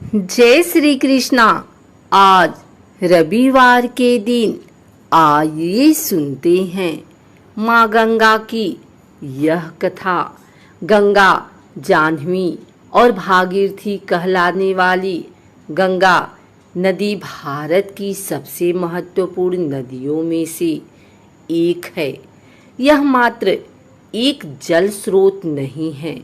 जय श्री कृष्णा। आज रविवार के दिन आइए सुनते हैं माँ गंगा की यह कथा। गंगा जाह्नवी और भागीरथी कहलाने वाली गंगा नदी भारत की सबसे महत्वपूर्ण नदियों में से एक है। यह मात्र एक जल स्रोत नहीं है,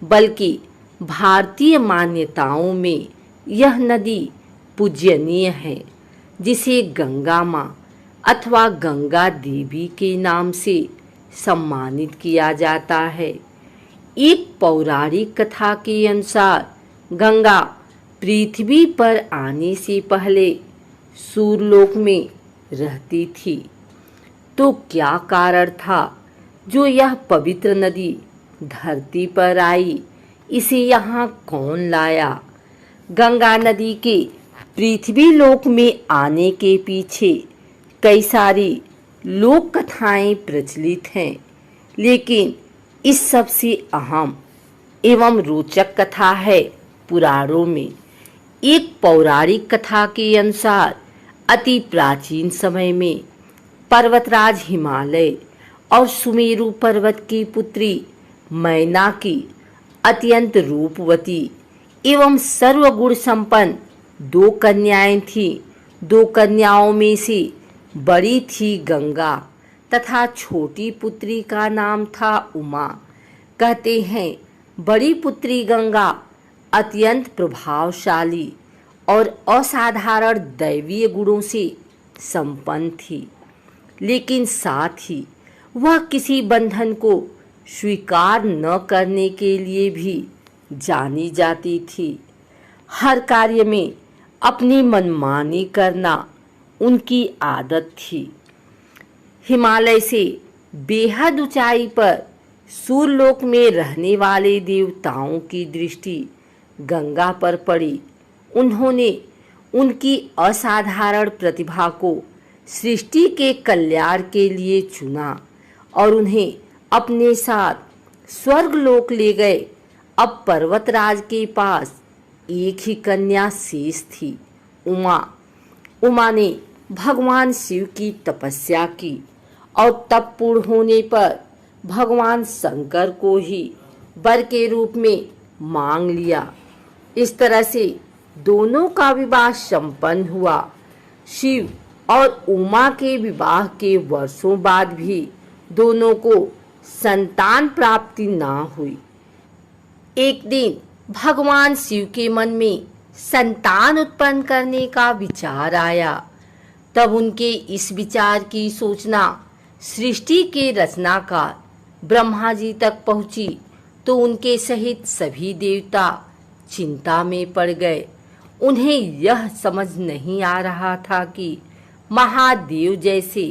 बल्कि भारतीय मान्यताओं में यह नदी पूजनीय है, जिसे गंगा माँ अथवा गंगा देवी के नाम से सम्मानित किया जाता है। एक पौराणिक कथा के अनुसार गंगा पृथ्वी पर आने से पहले सूर्यलोक में रहती थी। तो क्या कारण था जो यह पवित्र नदी धरती पर आई? इसे यहाँ कौन लाया? गंगा नदी के पृथ्वी लोक में आने के पीछे कई सारी लोक कथाएं प्रचलित हैं, लेकिन इस सबसे अहम एवं रोचक कथा है पुराणों में। एक पौराणिक कथा के अनुसार अति प्राचीन समय में पर्वतराज हिमालय और सुमेरु पर्वत की पुत्री मैना की अत्यंत रूपवती एवं सर्वगुण संपन्न दो कन्याएं थीं। दो कन्याओं में से बड़ी थी गंगा तथा छोटी पुत्री का नाम था उमा। कहते हैं बड़ी पुत्री गंगा अत्यंत प्रभावशाली और असाधारण दैवीय गुणों से संपन्न थी, लेकिन साथ ही वह किसी बंधन को स्वीकार न करने के लिए भी जानी जाती थी। हर कार्य में अपनी मनमानी करना उनकी आदत थी। हिमालय से बेहद ऊंचाई पर सूर्यलोक में रहने वाले देवताओं की दृष्टि गंगा पर पड़ी। उन्होंने उनकी असाधारण प्रतिभा को सृष्टि के कल्याण के लिए चुना और उन्हें अपने साथ स्वर्गलोक ले गए। अब पर्वतराज के पास एक ही कन्या शेष थी, उमा। उमा ने भगवान शिव की तपस्या की और तप पूर्ण होने पर भगवान शंकर को ही वर के रूप में मांग लिया। इस तरह से दोनों का विवाह संपन्न हुआ। शिव और उमा के विवाह के वर्षों बाद भी दोनों को संतान प्राप्ति ना हुई। एक दिन भगवान शिव के मन में संतान उत्पन्न करने का विचार आया। तब उनके इस विचार की सूचना सृष्टि के रचनाकार ब्रह्मा जी तक पहुंची तो उनके सहित सभी देवता चिंता में पड़ गए। उन्हें यह समझ नहीं आ रहा था कि महादेव जैसे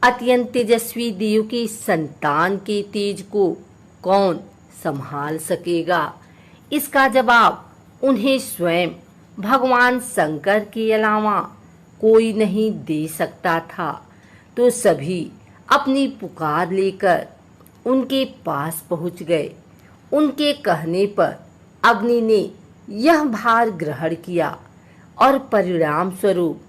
अत्यंत तेजस्वी देव के संतान के तेज को कौन संभाल सकेगा। इसका जवाब उन्हें स्वयं भगवान शंकर के अलावा कोई नहीं दे सकता था। तो सभी अपनी पुकार लेकर उनके पास पहुंच गए। उनके कहने पर अग्नि ने यह भार ग्रहण किया और परिणाम स्वरूप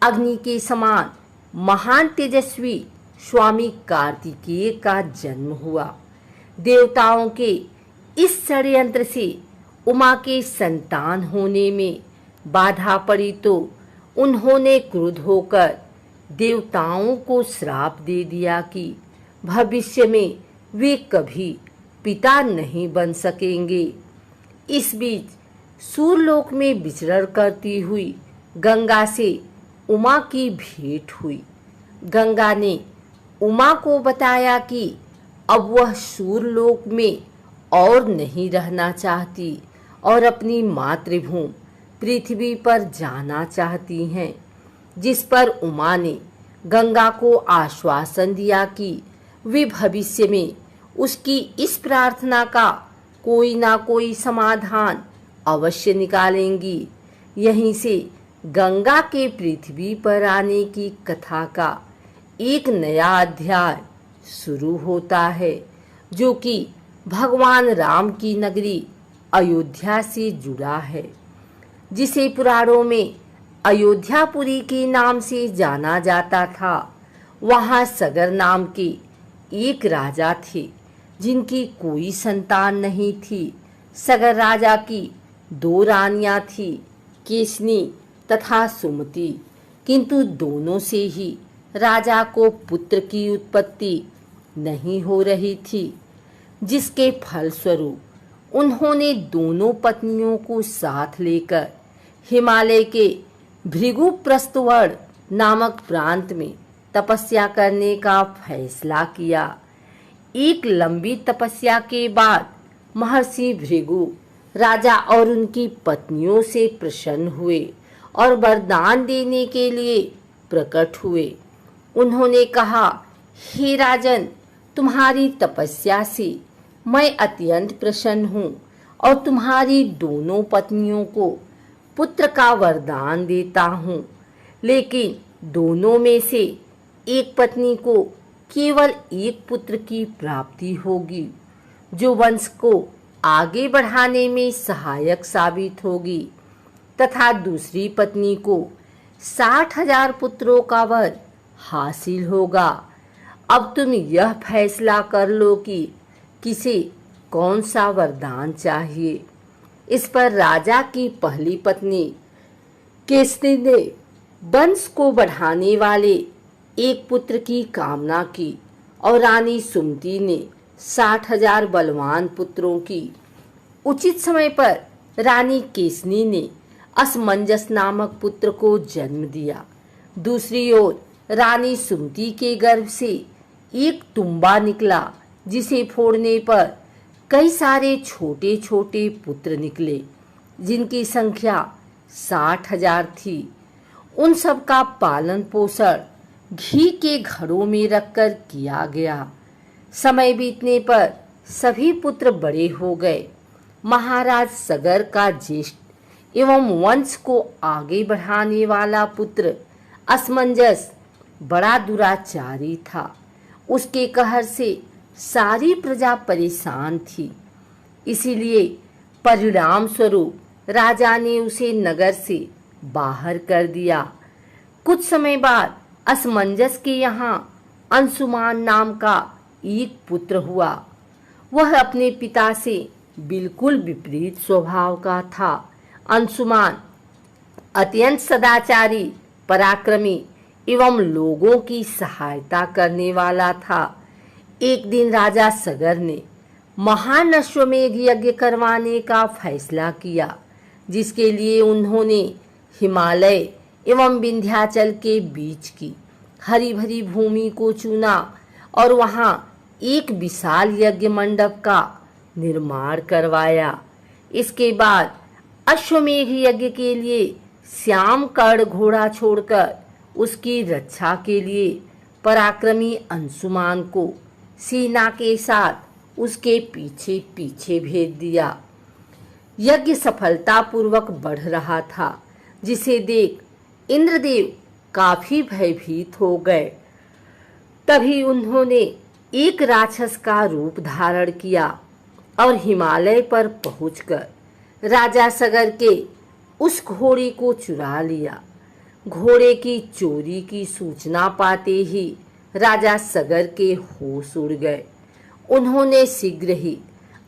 अग्नि के समान महान तेजस्वी स्वामी कार्तिकेय का जन्म हुआ। देवताओं के इस षड्यंत्र से उमा के संतान होने में बाधा पड़ी तो उन्होंने क्रुद्ध होकर देवताओं को श्राप दे दिया कि भविष्य में वे कभी पिता नहीं बन सकेंगे। इस बीच सूर्यलोक में विचरण करती हुई गंगा से उमा की भेंट हुई। गंगा ने उमा को बताया कि अब वह सूर्यलोक में और नहीं रहना चाहती और अपनी मातृभूमि पृथ्वी पर जाना चाहती हैं। जिस पर उमा ने गंगा को आश्वासन दिया कि वे भविष्य में उसकी इस प्रार्थना का कोई ना कोई समाधान अवश्य निकालेंगी। यहीं से गंगा के पृथ्वी पर आने की कथा का एक नया अध्याय शुरू होता है, जो कि भगवान राम की नगरी अयोध्या से जुड़ा है। जिसे पुराणों में अयोध्यापुरी के नाम से जाना जाता था, वहाँ सगर नाम के एक राजा थे जिनकी कोई संतान नहीं थी। सगर राजा की 2 रानियां थी, केसनी तथा सुमति, किंतु दोनों से ही राजा को पुत्र की उत्पत्ति नहीं हो रही थी, जिसके फलस्वरूप उन्होंने दोनों पत्नियों को साथ लेकर हिमालय के भृगुप्रस्थवर्ण नामक प्रांत में तपस्या करने का फैसला किया। एक लंबी तपस्या के बाद महर्षि भृगु राजा और उनकी पत्नियों से प्रसन्न हुए और वरदान देने के लिए प्रकट हुए। उन्होंने कहा, हे राजन, तुम्हारी तपस्या से मैं अत्यंत प्रसन्न हूँ और तुम्हारी दोनों पत्नियों को पुत्र का वरदान देता हूँ, लेकिन दोनों में से एक पत्नी को केवल एक पुत्र की प्राप्ति होगी, जो वंश को आगे बढ़ाने में सहायक साबित होगी, तथा दूसरी पत्नी को 60,000 पुत्रों का वर हासिल होगा। अब तुम यह फैसला कर लो कि किसे कौन सा वरदान चाहिए। इस पर राजा की पहली पत्नी केसनी ने वंश को बढ़ाने वाले एक पुत्र की कामना की और रानी सुमति ने 60,000 बलवान पुत्रों की। उचित समय पर रानी केसनी ने असमंजस नामक पुत्र को जन्म दिया। दूसरी ओर रानी सुमति के गर्भ से एक तुम्बा निकला, जिसे फोड़ने पर कई सारे छोटे छोटे पुत्र निकले, जिनकी संख्या 60,000 थी। उन सब का पालन पोषण घी के घड़ों में रखकर किया गया। समय बीतने पर सभी पुत्र बड़े हो गए। महाराज सगर का ज्येष्ठ एवं वंश को आगे बढ़ाने वाला पुत्र असमंजस बड़ा दुराचारी था। उसके कहर से सारी प्रजा परेशान थी। इसीलिए परिणाम स्वरूप राजा ने उसे नगर से बाहर कर दिया। कुछ समय बाद असमंजस के यहाँ अंशुमान नाम का एक पुत्र हुआ। वह अपने पिता से बिल्कुल विपरीत स्वभाव का था। अंशुमान अत्यंत सदाचारी, पराक्रमी एवं लोगों की सहायता करने वाला था। एक दिन राजा सगर ने महान अश्वमेध यज्ञ करवाने का फैसला किया, जिसके लिए उन्होंने हिमालय एवं विंध्याचल के बीच की हरी भरी भूमि को चुना और वहां एक विशाल यज्ञ मंडप का निर्माण करवाया। इसके बाद अश्वमेध यज्ञ के लिए श्याम कर्ण घोड़ा छोड़कर उसकी रक्षा के लिए पराक्रमी अंशुमान को सेना के साथ उसके पीछे पीछे भेज दिया। यज्ञ सफलतापूर्वक बढ़ रहा था, जिसे देख इंद्रदेव काफी भयभीत हो गए। तभी उन्होंने एक राक्षस का रूप धारण किया और हिमालय पर पहुंचकर राजा सगर के उस घोड़े को चुरा लिया। घोड़े की चोरी की सूचना पाते ही राजा सगर के होश उड़ गए। उन्होंने शीघ्र ही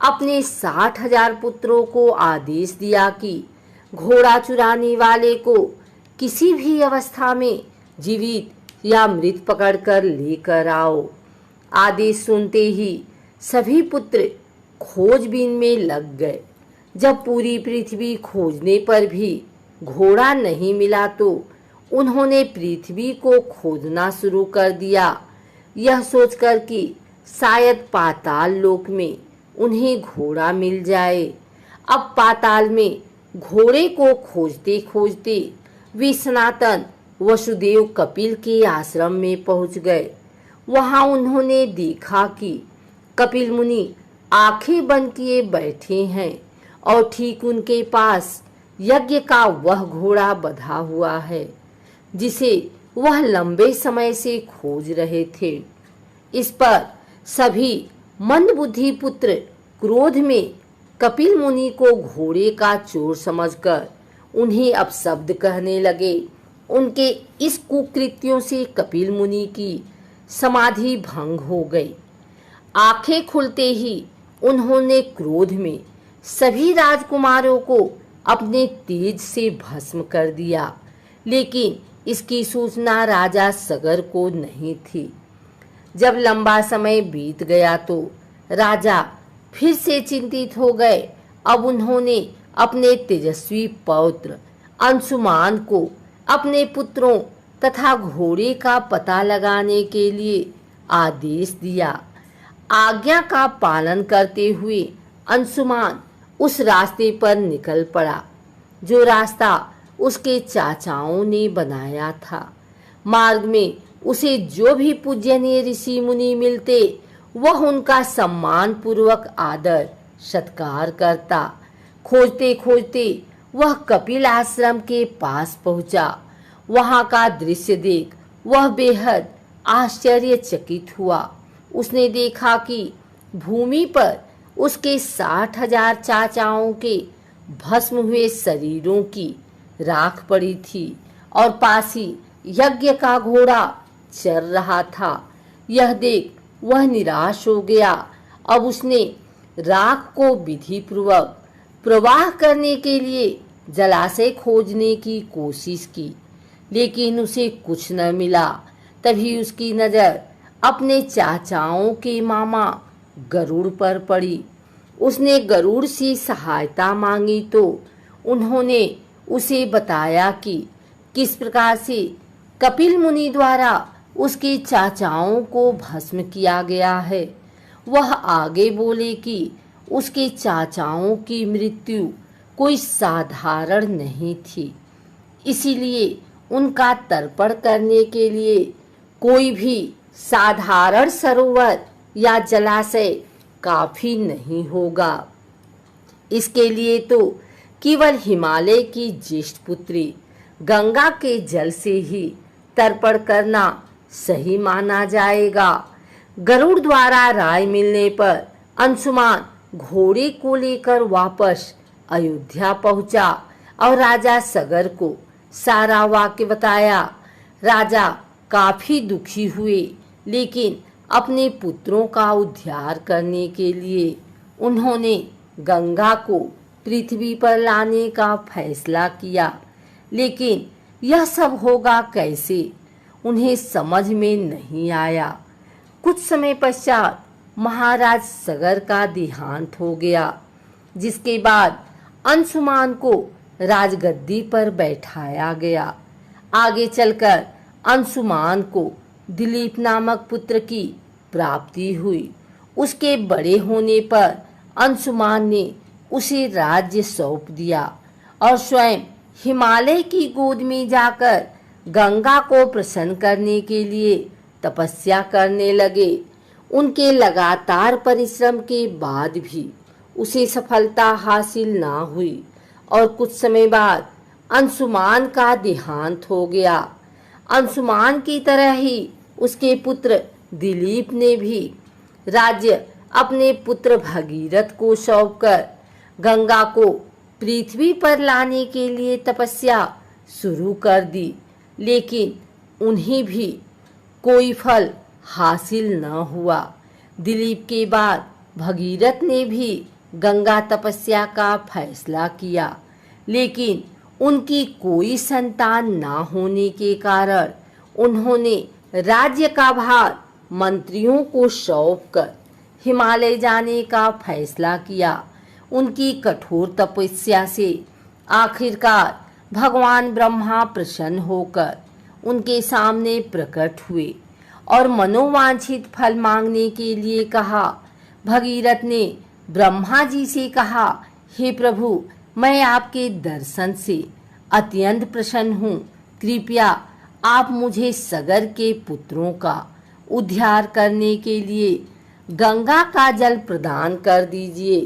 अपने 60,000 पुत्रों को आदेश दिया कि घोड़ा चुराने वाले को किसी भी अवस्था में जीवित या मृत पकड़कर लेकर आओ। आदेश सुनते ही सभी पुत्र खोजबीन में लग गए। जब पूरी पृथ्वी खोजने पर भी घोड़ा नहीं मिला तो उन्होंने पृथ्वी को खोदना शुरू कर दिया, यह सोचकर कि शायद पाताल लोक में उन्हें घोड़ा मिल जाए। अब पाताल में घोड़े को खोजते खोजते वे सनातन वसुदेव कपिल के आश्रम में पहुंच गए। वहां उन्होंने देखा कि कपिल मुनि आंखें बंद किए बैठे हैं और ठीक उनके पास यज्ञ का वह घोड़ा बंधा हुआ है, जिसे वह लंबे समय से खोज रहे थे। इस पर सभी मंदबुद्धि पुत्र क्रोध में कपिल मुनि को घोड़े का चोर समझकर उन्हें अपशब्द कहने लगे। उनके इस कुकृत्यों से कपिल मुनि की समाधि भंग हो गई। आंखें खुलते ही उन्होंने क्रोध में सभी राजकुमारों को अपने तेज से भस्म कर दिया, लेकिन इसकी सूचना राजा सगर को नहीं थी। जब लंबा समय बीत गया तो राजा फिर से चिंतित हो गए। अब उन्होंने अपने तेजस्वी पौत्र अंशुमान को अपने पुत्रों तथा घोड़े का पता लगाने के लिए आदेश दिया। आज्ञा का पालन करते हुए अंशुमान उस रास्ते पर निकल पड़ा जो रास्ता उसके चाचाओं ने बनाया था। मार्ग में उसे जो भी पूजनीय ऋषि मुनि मिलते वह उनका सम्मान पूर्वक आदर सत्कार करता। खोजते खोजते वह कपिल आश्रम के पास पहुंचा। वहां का दृश्य देख वह बेहद आश्चर्यचकित हुआ। उसने देखा कि भूमि पर उसके 60,000 चाचाओं के भस्म हुए शरीरों की राख पड़ी थी और पास ही यज्ञ का घोड़ा चल रहा था। यह देख वह निराश हो गया। अब उसने राख को विधि पूर्वक प्रवाह करने के लिए जलाशय खोजने की कोशिश की, लेकिन उसे कुछ न मिला। तभी उसकी नजर अपने चाचाओं के मामा गरुड़ पर पड़ी। उसने गरुड़ से सहायता मांगी तो उन्होंने उसे बताया कि किस प्रकार से कपिल मुनि द्वारा उसके चाचाओं को भस्म किया गया है। वह आगे बोले कि उसके चाचाओं की मृत्यु कोई साधारण नहीं थी, इसीलिए उनका तर्पण करने के लिए कोई भी साधारण सरोवर या जलाशय काफी नहीं होगा। इसके लिए तो केवल हिमालय की ज्येष्ठ पुत्री गंगा के जल से ही तर्पण करना सही माना जाएगा। गरुड़ द्वारा राय मिलने पर अंशुमान घोड़े को लेकर वापस अयोध्या पहुंचा और राजा सगर को सारा वाक्य बताया। राजा काफी दुखी हुए, लेकिन अपने पुत्रों का उद्धार करने के लिए उन्होंने गंगा को पृथ्वी पर लाने का फैसला किया। लेकिन यह सब होगा कैसे, उन्हें समझ में नहीं आया। कुछ समय पश्चात महाराज सगर का देहांत हो गया, जिसके बाद अंशुमान को राजगद्दी पर बैठाया गया। आगे चलकर अंशुमान को दिलीप नामक पुत्र की प्राप्ति हुई। उसके बड़े होने पर अंशुमान ने उसे राज्य सौंप दिया और स्वयं हिमालय की गोद में जाकर गंगा को प्रसन्न करने के लिए तपस्या करने लगे। उनके लगातार परिश्रम के बाद भी उसे सफलता हासिल ना हुई और कुछ समय बाद अंशुमान का देहांत हो गया। अंशुमान की तरह ही उसके पुत्र दिलीप ने भी राज्य अपने पुत्र भगीरथ को सौंपकर गंगा को पृथ्वी पर लाने के लिए तपस्या शुरू कर दी, लेकिन उन्हें भी कोई फल हासिल न हुआ। दिलीप के बाद भगीरथ ने भी गंगा तपस्या का फैसला किया, लेकिन उनकी कोई संतान ना होने के कारण उन्होंने राज्य का भार मंत्रियों को सौंपकर हिमालय जाने का फैसला किया। उनकी कठोर तपस्या से आखिरकार भगवान ब्रह्मा प्रसन्न होकर उनके सामने प्रकट हुए और मनोवांछित फल मांगने के लिए कहा। भगीरथ ने ब्रह्मा जी से कहा, हे प्रभु, मैं आपके दर्शन से अत्यंत प्रसन्न हूँ। कृपया आप मुझे सगर के पुत्रों का उद्धार करने के लिए गंगा का जल प्रदान कर दीजिए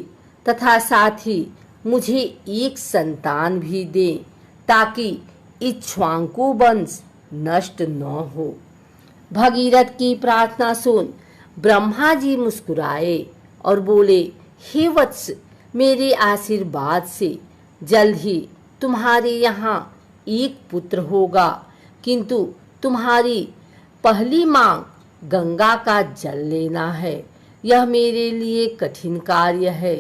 तथा साथ ही मुझे एक संतान भी दें, ताकि इक्ष्वाकु वंश नष्ट न हो। भगीरथ की प्रार्थना सुन ब्रह्मा जी मुस्कुराए और बोले, हे वत्स, मेरे आशीर्वाद से जल्द ही तुम्हारे यहाँ एक पुत्र होगा, किंतु तुम्हारी पहली मांग गंगा का जल लेना है। यह मेरे लिए कठिन कार्य है,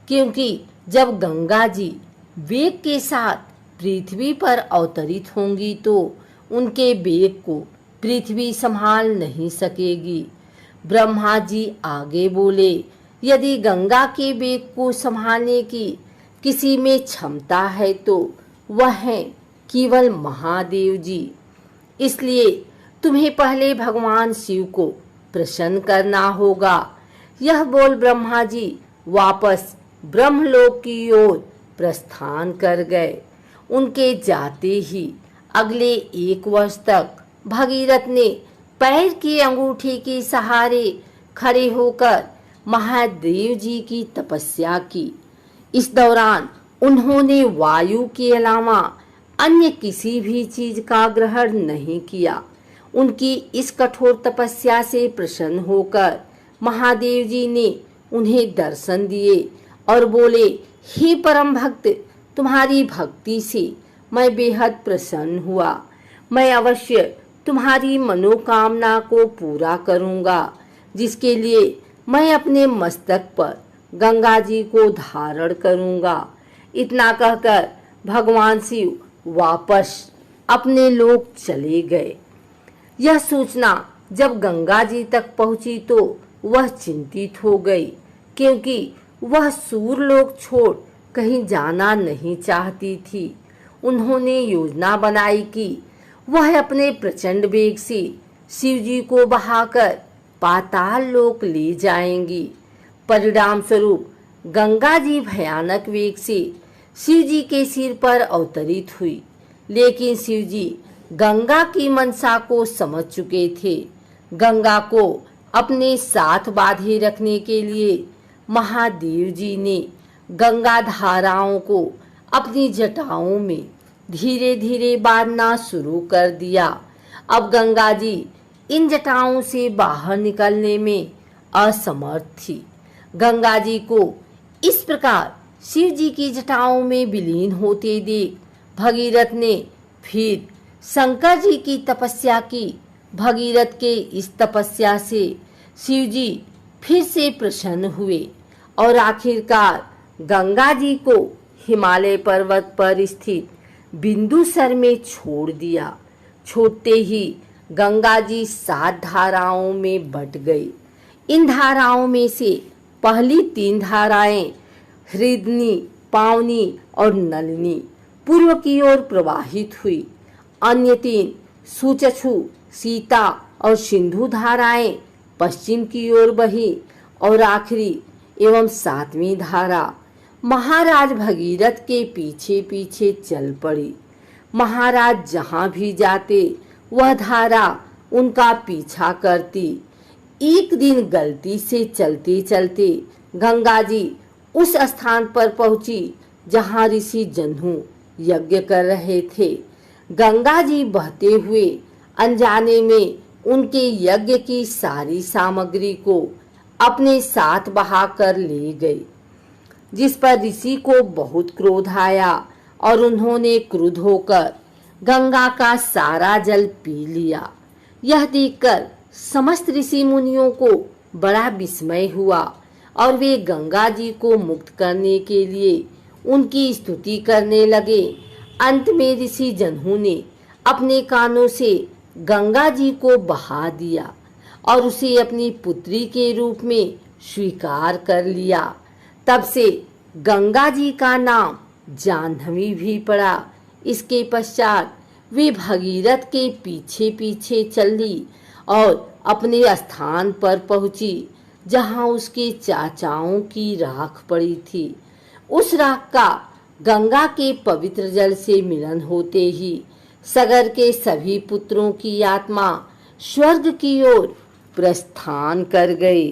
क्योंकि जब गंगा जी वेग के साथ पृथ्वी पर अवतरित होंगी तो उनके वेग को पृथ्वी संभाल नहीं सकेगी। ब्रह्मा जी आगे बोले, यदि गंगा के वेग को संभालने की किसी में क्षमता है तो वह है केवल महादेव जी। इसलिए तुम्हें पहले भगवान शिव को प्रसन्न करना होगा। यह बोल ब्रह्मा जी वापस ब्रह्मलोक की ओर प्रस्थान कर गए। उनके जाते ही अगले 1 वर्ष तक भगीरथ ने पैर की अंगूठे के सहारे खड़े होकर महादेव जी की तपस्या की। इस दौरान उन्होंने वायु के अलावा अन्य किसी भी चीज का ग्रहण नहीं किया। उनकी इस कठोर तपस्या से प्रसन्न होकर महादेव जी ने उन्हें दर्शन दिए और बोले, हे परम भक्त, तुम्हारी भक्ति से मैं बेहद प्रसन्न हुआ। मैं अवश्य तुम्हारी मनोकामना को पूरा करूंगा, जिसके लिए मैं अपने मस्तक पर गंगा जी को धारण करूंगा। इतना कहकर भगवान शिव वापस अपने लोक चले गए। यह सूचना जब गंगा जी तक पहुंची तो वह चिंतित हो गई, क्योंकि वह सूरलोक छोड़ कहीं जाना नहीं चाहती थी। उन्होंने योजना बनाई कि वह अपने प्रचंड वेग से शिव जी को बहाकर पाताल लोक ले जाएंगी। परिणाम स्वरूप गंगा जी भयानक वेग से शिव जी के सिर पर अवतरित हुई, लेकिन शिव जी गंगा की मनसा को समझ चुके थे। गंगा को अपने साथ बांधे रखने के लिए महादेव जी ने गंगा धाराओं को अपनी जटाओं में धीरे धीरे बांधना शुरू कर दिया। अब गंगा जी इन जटाओं से बाहर निकलने में असमर्थ थी। गंगा जी को इस प्रकार शिव जी की जटाओं में विलीन होते देख भगीरथ ने फिर शंकर जी की तपस्या की। भगीरथ के इस तपस्या से शिव जी फिर से प्रसन्न हुए और आखिरकार गंगा जी को हिमालय पर्वत पर स्थित बिंदुसर में छोड़ दिया। छोड़ते ही गंगा जी 7 धाराओं में बट गई। इन धाराओं में से पहली 3 धाराएं हृदनी, पावनी और नलिनी पूर्व की ओर प्रवाहित हुई। अन्य 3 सुचक्षु, सीता और सिंधु धाराएं पश्चिम की ओर बही और आखिरी एवं 7वीं धारा महाराज भगीरथ के पीछे पीछे चल पड़ी। महाराज जहां भी जाते वह धारा उनका पीछा करती। एक दिन गलती से चलते चलते गंगा जी उस स्थान पर पहुंची जहां ऋषि जन्हू यज्ञ कर रहे थे। गंगा जी बहते हुए अनजाने में उनके यज्ञ की सारी सामग्री को अपने साथ बहाकर ले गई, जिस पर ऋषि को बहुत क्रोध आया और उन्होंने क्रुद्ध होकर गंगा का सारा जल पी लिया। यह देखकर समस्त ऋषि मुनियों को बड़ा विस्मय हुआ और वे गंगा जी को मुक्त करने के लिए उनकी स्तुति करने लगे। अंत में ऋषि जन्हू ने अपने कानों से गंगा जी को बहा दिया और उसे अपनी पुत्री के रूप में स्वीकार कर लिया। तब से गंगा जी का नाम जाह्नवी भी पड़ा। इसके पश्चात वे भगीरथ के पीछे पीछे चली और अपने स्थान पर पहुंची जहां उसके चाचाओं की राख पड़ी थी। उस राख का गंगा के पवित्र जल से मिलन होते ही सगर के सभी पुत्रों की आत्मा स्वर्ग की ओर प्रस्थान कर गई।